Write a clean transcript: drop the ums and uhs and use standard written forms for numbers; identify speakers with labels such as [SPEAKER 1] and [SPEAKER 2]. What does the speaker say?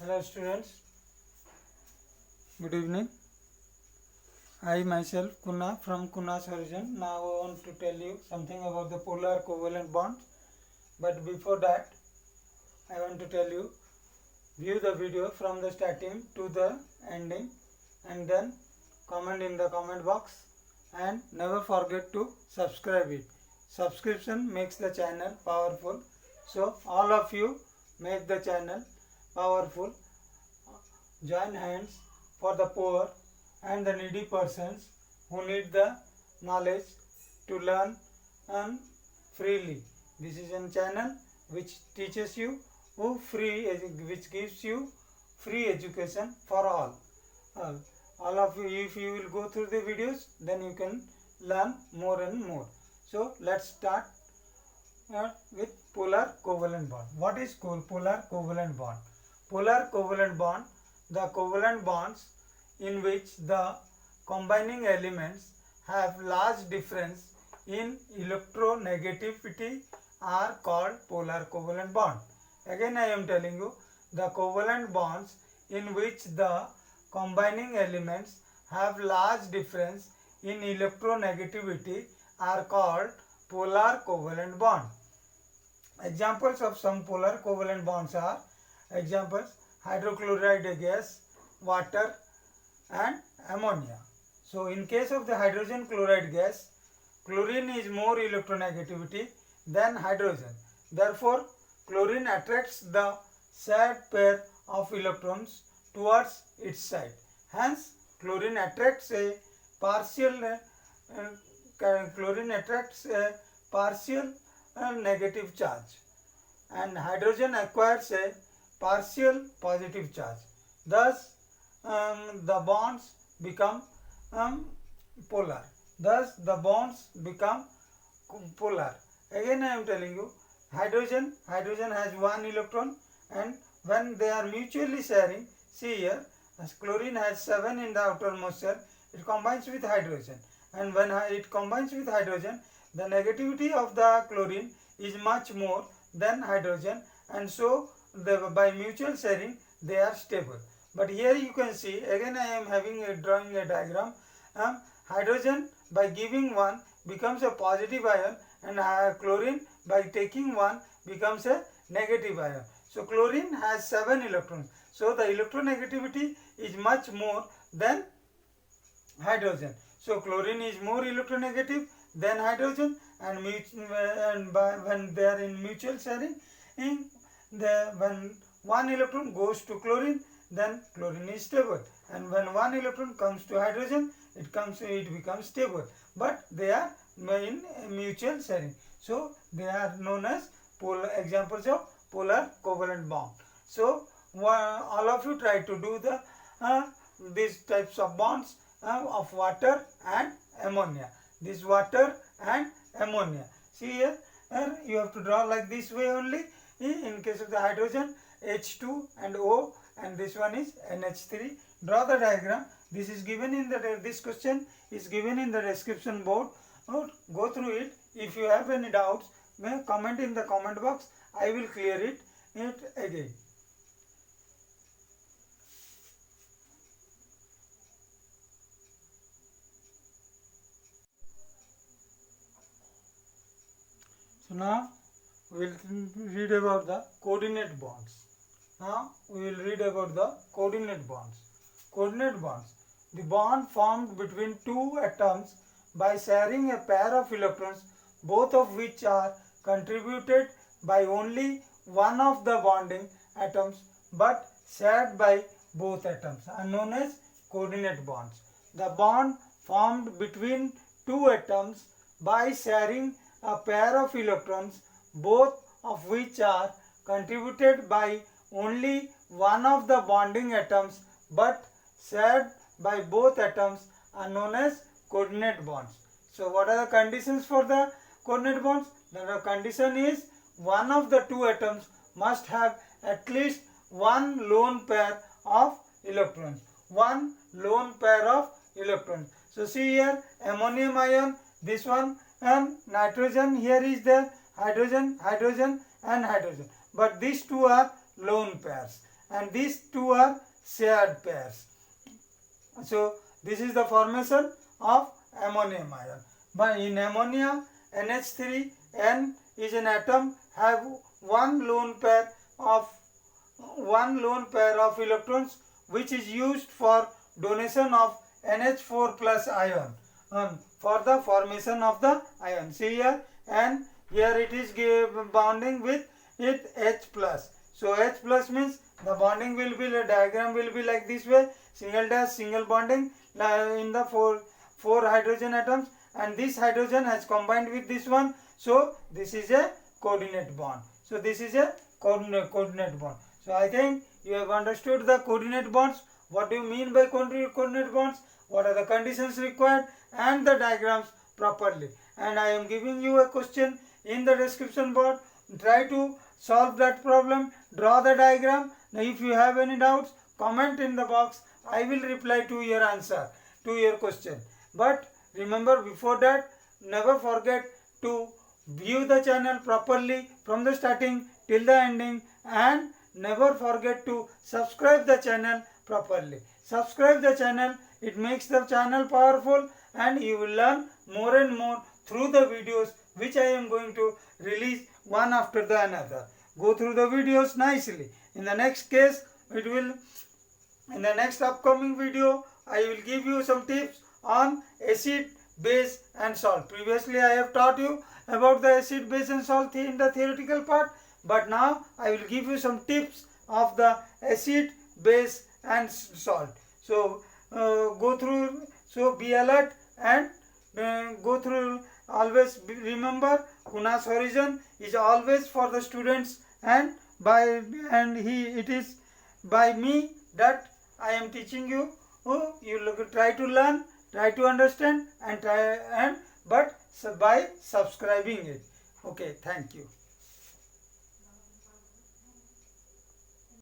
[SPEAKER 1] Hello students, good evening. I myself Kunna from Kunna's Horizon. Now I want to tell you something about the polar covalent bonds. But before that, I want to tell you, view the video from the starting to the ending and then comment in the comment box and never forget to subscribe it. Subscription makes the channel powerful. So all of you make the channel powerful. Join hands for the poor and the needy persons who need the knowledge to learn and freely. This is a channel which teaches you which gives you free education for all. All of you, if you will go through the videos, then you can learn more and more. So let's start with polar covalent bond. What is polar covalent bond? Polar covalent bond, the covalent bonds in which the combining elements have large difference in electronegativity are called polar covalent bond. Again I am telling you, the covalent bonds in which the combining elements have large difference in electronegativity are called polar covalent bond. Examples of some polar covalent bonds are examples: hydrochloride gas, water and ammonia. So in case of the hydrogen chloride gas, chlorine is more electronegativity than hydrogen. Therefore, chlorine attracts the shared pair of electrons towards its side. Hence, chlorine attracts a partial negative charge, and hydrogen acquires a partial positive charge. Thus, the bonds become polar. Again, I am telling you, hydrogen has one electron, and when they are mutually sharing, see here, as chlorine has 7 in the outermost shell, it combines with hydrogen, and when it combines with hydrogen, the negativity of the chlorine is much more than hydrogen, and so by mutual sharing they are stable. But here you can see, again I am drawing a diagram. Hydrogen by giving 1 becomes a positive ion, and chlorine by taking 1 becomes a negative ion. So chlorine has 7 electrons. So the electronegativity is much more than hydrogen. So chlorine is more electronegative than hydrogen, and when they are in mutual sharing, when 1 electron goes to chlorine, then chlorine is stable, and when 1 electron comes to hydrogen, it becomes stable, but they are in mutual sharing. So they are known as examples of polar covalent bond. So all of you try to do these types of bonds of water and ammonia. This water and ammonia. See here, you have to draw like this way only. In case of the hydrogen, H2 and O, and this one is NH3. Draw the diagram. This is given in this question is given in the description board. Go through it. If you have any doubts, comment in the comment box. I will clear it again. So now we will read about the coordinate bonds. Coordinate bonds. The bond formed between two atoms by sharing a pair of electrons, both of which are contributed by only one of the bonding atoms but shared by both atoms, are known as coordinate bonds. The bond formed between two atoms by sharing a pair of electrons, both of which are contributed by only one of the bonding atoms but shared by both atoms, are known as coordinate bonds. So what are the conditions for the coordinate bonds? The condition is one of the two atoms must have at least one lone pair of electrons. So see here, ammonium ion, this one, and nitrogen, here is the hydrogen and hydrogen, but these two are lone pairs, and these two are shared pairs. So this is the formation of ammonium ion. But in ammonia, NH3, N is an atom have one lone pair of electrons, which is used for donation of NH4 plus ion for the formation of the ion. See here, and here it is bonding with it H plus. So H plus means the bonding will be, the diagram will be like this way: single dash, single bonding in the four hydrogen atoms, and this hydrogen has combined with this one. So this is a coordinate bond. So this is a coordinate bond. So I think you have understood the coordinate bonds. What do you mean by coordinate bonds? What are the conditions required, and the diagrams properly. And I am giving you a question in the description box. Try to solve that problem. Draw the diagram. Now if you have any doubts, comment in the box. I will reply to your answer, to your question. But remember, before that, never forget to view the channel properly from the starting till the ending, and never forget to subscribe the channel properly. Subscribe the channel. It makes the channel powerful, and you will learn more and more through the videos which I am going to release one after the another. Go through the videos nicely. In the next case, in the next upcoming video, I will give you some tips on acid, base and salt. Previously I have taught you about the acid, base and salt in the theoretical part, but now I will give you some tips of the acid, base and salt. So go through, so be alert and go through. Always remember, Kuna's Horizon is always for the students, and it is by me that I am teaching you. You try to learn, try to understand, and by subscribing it. Okay, thank you.